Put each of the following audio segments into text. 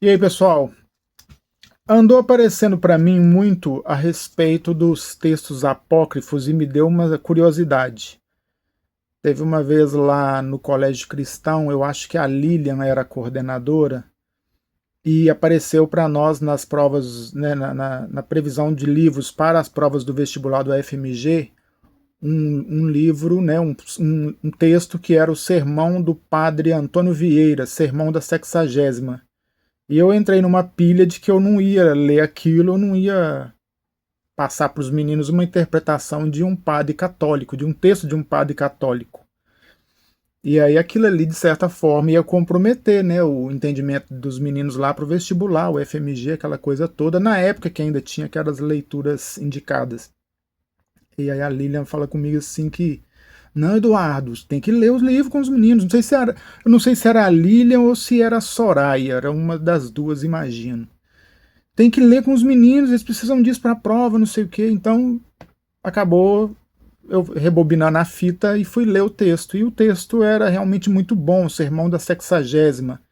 E aí, pessoal? Andou aparecendo para mim muito a respeito dos textos apócrifos e me deu uma curiosidade. Teve uma vez lá no Colégio Cristão, eu acho que a Lilian era a coordenadora, e apareceu para nós nas provas, né, na previsão de livros para as provas do vestibular do FMG, um livro, né, um texto que era o Sermão do Padre Antônio Vieira, Sermão da Sexagésima. E eu entrei numa pilha de que eu não ia ler aquilo, eu não ia passar para os meninos uma interpretação de um padre católico, de um texto de um padre católico. E aí aquilo ali, de certa forma, ia comprometer, né, o entendimento dos meninos lá para o vestibular, o FMG, aquela coisa toda, na época que ainda tinha aquelas leituras indicadas. E aí a Lilian fala comigo assim que não, Eduardo, tem que ler os livros com os meninos. Eu não sei se era a Lilian ou se era a Soraya, era uma das duas, imagino. Tem que ler com os meninos, eles precisam disso para a prova, não sei o quê. Então acabou eu rebobinando a fita e fui ler o texto. E o texto era realmente muito bom, o Sermão da Sexagésima.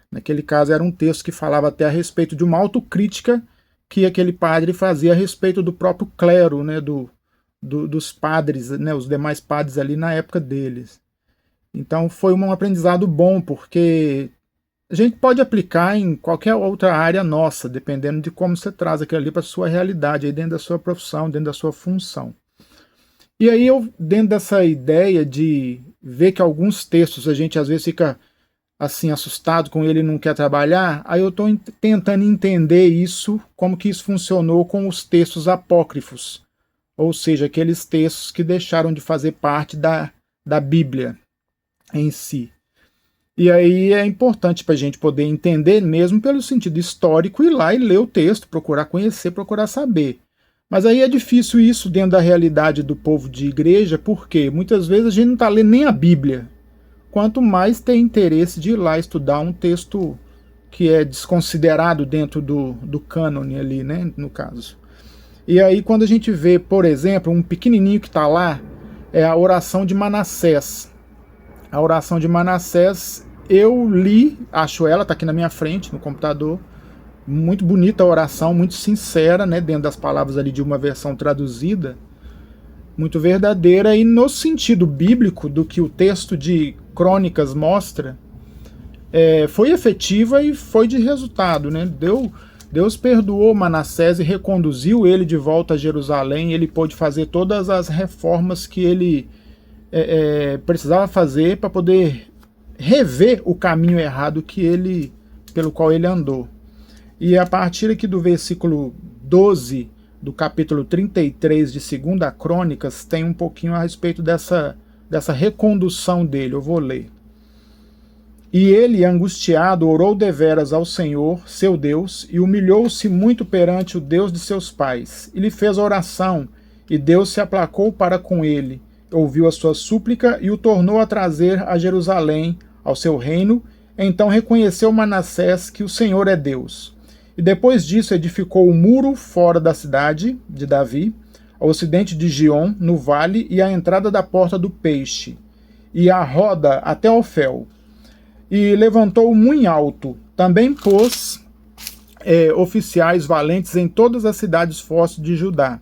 Naquele caso era um texto que falava até a respeito de uma autocrítica que aquele padre fazia a respeito do próprio clero, né, dos padres, né, os demais padres ali na época deles. Então foi um aprendizado bom, porque a gente pode aplicar em qualquer outra área nossa, dependendo de como você traz aquilo ali para a sua realidade, aí dentro da sua profissão, dentro da sua função. E aí eu, dentro dessa ideia de ver que alguns textos a gente às vezes fica assim assustado com ele e não quer trabalhar, aí eu estou tentando entender isso, como que isso funcionou com os textos apócrifos, ou seja, aqueles textos que deixaram de fazer parte da Bíblia em si. E aí é importante para a gente poder entender, mesmo pelo sentido histórico, ir lá e ler o texto, procurar conhecer, procurar saber. Mas aí é difícil isso dentro da realidade do povo de igreja, porque muitas vezes a gente não está lendo nem a Bíblia. Quanto mais tem interesse de ir lá estudar um texto que é desconsiderado dentro do cânone ali, né, no caso. E aí quando a gente vê, por exemplo, um pequenininho que está lá, é a oração de Manassés. A oração de Manassés, eu li, acho ela, está aqui na minha frente, no computador. Muito bonita a oração, muito sincera, né, dentro das palavras ali de uma versão traduzida. Muito verdadeira e no sentido bíblico do que o texto de Crônicas mostra, foi efetiva e foi de resultado, né? Deus perdoou Manassés e reconduziu ele de volta a Jerusalém. Ele pôde fazer todas as reformas que ele precisava fazer para poder rever o caminho errado pelo qual ele andou. E a partir aqui do versículo 12 do capítulo 33 de 2 Crônicas tem um pouquinho a respeito dessa recondução dele. Eu vou ler. E ele, angustiado, orou deveras ao Senhor, seu Deus, e humilhou-se muito perante o Deus de seus pais. E lhe fez oração, e Deus se aplacou para com ele, ouviu a sua súplica e o tornou a trazer a Jerusalém, ao seu reino. Então reconheceu Manassés que o Senhor é Deus. E depois disso edificou o muro fora da cidade de Davi, ao ocidente de Gion, no vale, e a entrada da porta do peixe, e a roda até Ofel. E levantou-o muito alto. Também pôs oficiais valentes em todas as cidades fortes de Judá.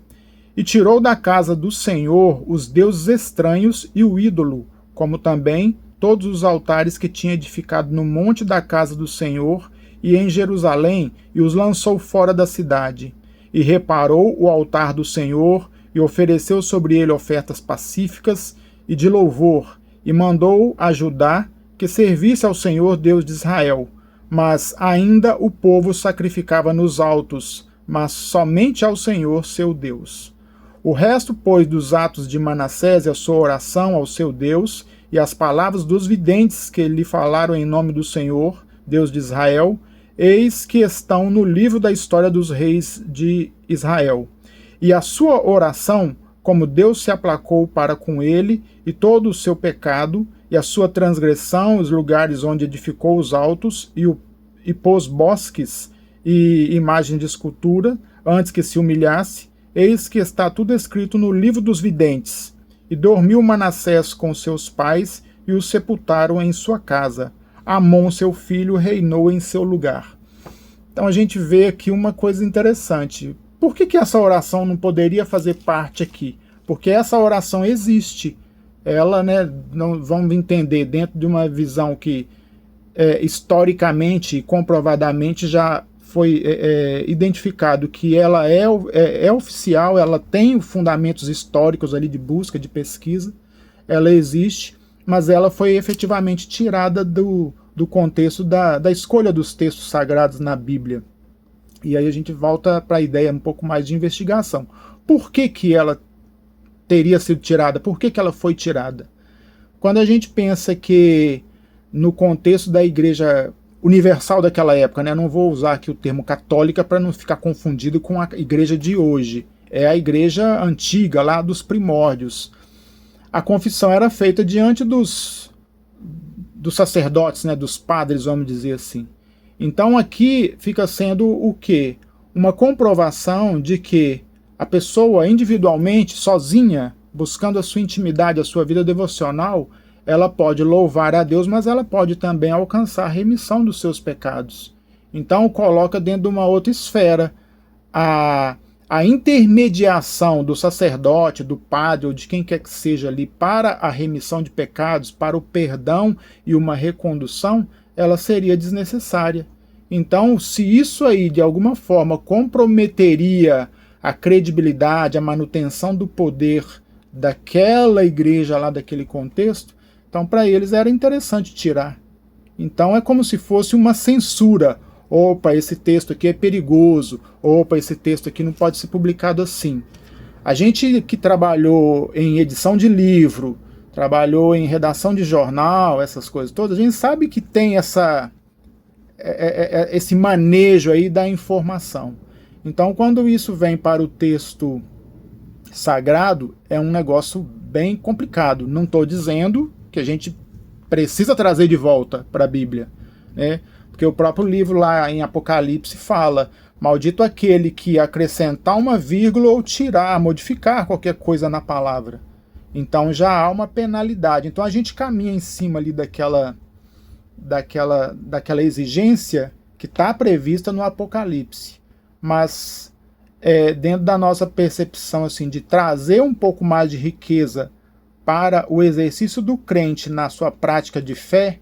E tirou da casa do Senhor os deuses estranhos e o ídolo, como também todos os altares que tinha edificado no monte da casa do Senhor e em Jerusalém, e os lançou fora da cidade. E reparou o altar do Senhor, e ofereceu sobre ele ofertas pacíficas e de louvor, e mandou a Judá que servisse ao Senhor Deus de Israel. Mas ainda o povo sacrificava nos altos, mas somente ao Senhor seu Deus. O resto, pois, dos atos de Manassés e a sua oração ao seu Deus, e as palavras dos videntes que lhe falaram em nome do Senhor, Deus de Israel, eis que estão no livro da história dos reis de Israel. E a sua oração, como Deus se aplacou para com ele, e todo o seu pecado, e a sua transgressão, os lugares onde edificou os altos, e pôs bosques e imagem de escultura, antes que se humilhasse, eis que está tudo escrito no livro dos videntes. E dormiu Manassés com seus pais, e os sepultaram em sua casa. Amon, seu filho, reinou em seu lugar. Então a gente vê aqui uma coisa interessante. Por que essa oração não poderia fazer parte aqui? Porque essa oração existe. Ela, né, não, vamos entender, dentro de uma visão que historicamente e comprovadamente já foi identificado que ela é oficial, ela tem fundamentos históricos ali de busca, de pesquisa, ela existe, mas ela foi efetivamente tirada do contexto da escolha dos textos sagrados na Bíblia. E aí a gente volta para a ideia um pouco mais de investigação. Por que ela teria sido tirada? Por que ela foi tirada? Quando a gente pensa que no contexto da igreja universal daquela época, né? Não vou usar aqui o termo católica para não ficar confundido com a igreja de hoje. É a igreja antiga, lá dos primórdios. A confissão era feita diante dos sacerdotes, né? Dos padres, vamos dizer assim. Então aqui fica sendo o quê? Uma comprovação de que a pessoa individualmente, sozinha, buscando a sua intimidade, a sua vida devocional, ela pode louvar a Deus, mas ela pode também alcançar a remissão dos seus pecados. Então coloca dentro de uma outra esfera a intermediação do sacerdote, do padre ou de quem quer que seja ali para a remissão de pecados, para o perdão e uma recondução, ela seria desnecessária. Então, se isso aí de alguma forma comprometeria a credibilidade, a manutenção do poder daquela igreja lá, daquele contexto, então para eles era interessante tirar. Então é como se fosse uma censura. Opa, esse texto aqui é perigoso. Opa, esse texto aqui não pode ser publicado assim. A gente que trabalhou em edição de livro, trabalhou em redação de jornal, essas coisas todas, a gente sabe que tem esse manejo aí da informação. Então, quando isso vem para o texto sagrado, é um negócio bem complicado. Não estou dizendo que a gente precisa trazer de volta para a Bíblia, né? Porque o próprio livro lá em Apocalipse fala: maldito aquele que acrescentar uma vírgula ou tirar, modificar qualquer coisa na palavra. Então já há uma penalidade. Então a gente caminha em cima ali daquela exigência que está prevista no Apocalipse. Mas dentro da nossa percepção assim, de trazer um pouco mais de riqueza para o exercício do crente na sua prática de fé,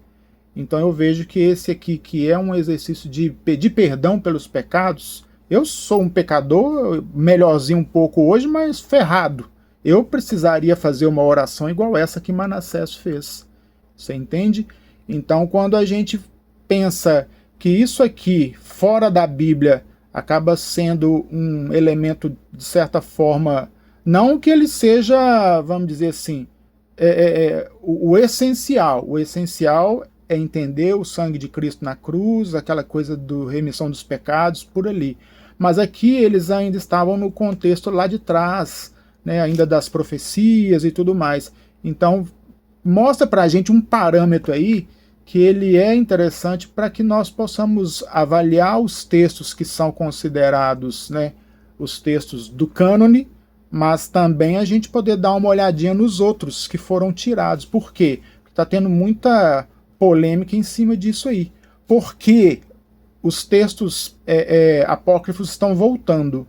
então eu vejo que esse aqui, que é um exercício de pedir perdão pelos pecados, eu sou um pecador, melhorzinho um pouco hoje, mas ferrado. Eu precisaria fazer uma oração igual essa que Manassés fez. Você entende? Então quando a gente pensa que isso aqui, fora da Bíblia, acaba sendo um elemento, de certa forma, não que ele seja, vamos dizer assim, o essencial. O essencial é entender o sangue de Cristo na cruz, aquela coisa do remissão dos pecados, por ali. Mas aqui eles ainda estavam no contexto lá de trás, né, ainda das profecias e tudo mais. Então, mostra pra gente um parâmetro aí que ele é interessante para que nós possamos avaliar os textos que são considerados, né, os textos do cânone, mas também a gente poder dar uma olhadinha nos outros que foram tirados. Por quê? Porque está tendo muita polêmica em cima disso aí. Por que os textos apócrifos estão voltando?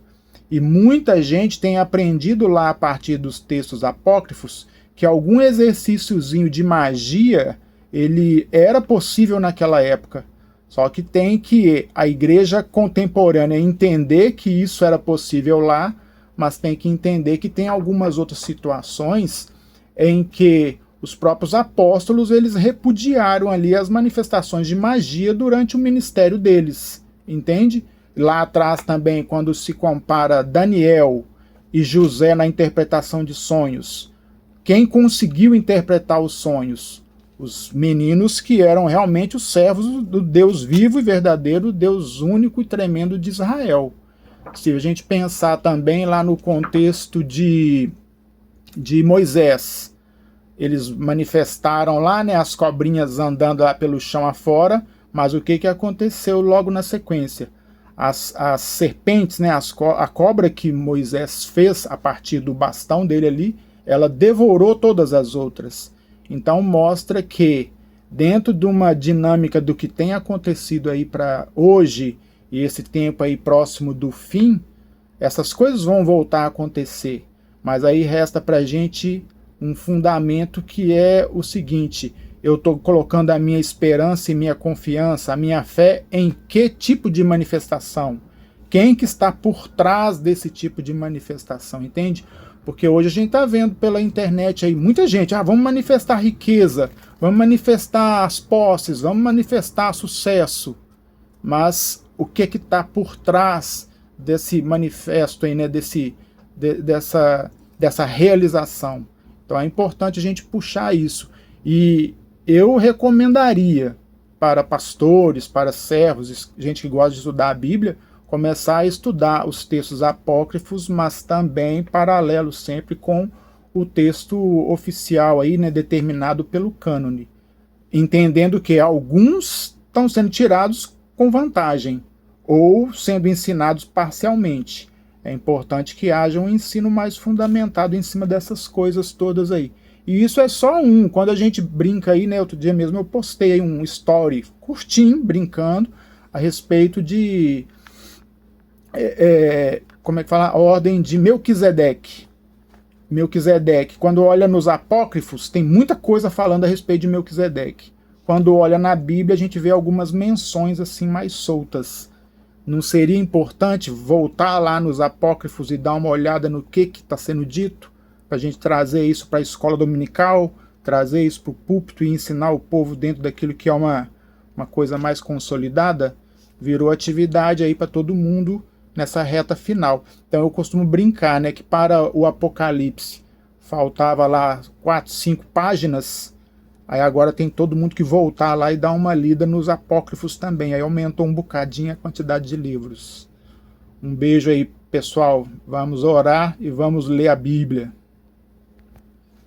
E muita gente tem aprendido lá a partir dos textos apócrifos que algum exercíciozinho de magia ele era possível naquela época. Só que tem que a igreja contemporânea entender que isso era possível lá, mas tem que entender que tem algumas outras situações em que os próprios apóstolos eles repudiaram ali as manifestações de magia durante o ministério deles, entende? Lá atrás também, quando se compara Daniel e José na interpretação de sonhos, quem conseguiu interpretar os sonhos? Os meninos que eram realmente os servos do Deus vivo e verdadeiro, Deus único e tremendo de Israel. Se a gente pensar também lá no contexto de Moisés, eles manifestaram lá, né, as cobrinhas andando lá pelo chão afora, mas o que aconteceu logo na sequência? As serpentes, né, a cobra que Moisés fez a partir do bastão dele ali, ela devorou todas as outras. Então mostra que dentro de uma dinâmica do que tem acontecido aí para hoje e esse tempo aí próximo do fim, essas coisas vão voltar a acontecer. Mas aí resta para a gente um fundamento que é o seguinte: eu estou colocando a minha esperança e minha confiança, a minha fé em que tipo de manifestação? Quem que está por trás desse tipo de manifestação, entende? Porque hoje a gente está vendo pela internet aí muita gente, vamos manifestar riqueza, vamos manifestar as posses, vamos manifestar sucesso. Mas o que está por trás desse manifesto aí, né, dessa realização? Então é importante a gente puxar isso. E eu recomendaria para pastores, para servos, gente que gosta de estudar a Bíblia, começar a estudar os textos apócrifos, mas também paralelo sempre com o texto oficial aí, né, determinado pelo cânone, entendendo que alguns estão sendo tirados com vantagem ou sendo ensinados parcialmente. É importante que haja um ensino mais fundamentado em cima dessas coisas todas aí. E isso é só um. Quando a gente brinca aí, né, outro dia mesmo eu postei um story curtinho, brincando, a respeito de como é que fala? A ordem de Melquisedeque. Melquisedeque, quando olha nos apócrifos, tem muita coisa falando a respeito de Melquisedeque. Quando olha na Bíblia, a gente vê algumas menções assim mais soltas. Não seria importante voltar lá nos apócrifos e dar uma olhada no que está sendo dito? Para a gente trazer isso para a escola dominical, trazer isso para o púlpito e ensinar o povo dentro daquilo que é uma coisa mais consolidada? Virou atividade aí para todo mundo nessa reta final. Então eu costumo brincar, né, que para o Apocalipse faltava lá 4, 5 páginas, aí agora tem todo mundo que voltar lá e dar uma lida nos apócrifos também, aí aumentou um bocadinho a quantidade de livros. Um beijo aí, pessoal, vamos orar e vamos ler a Bíblia.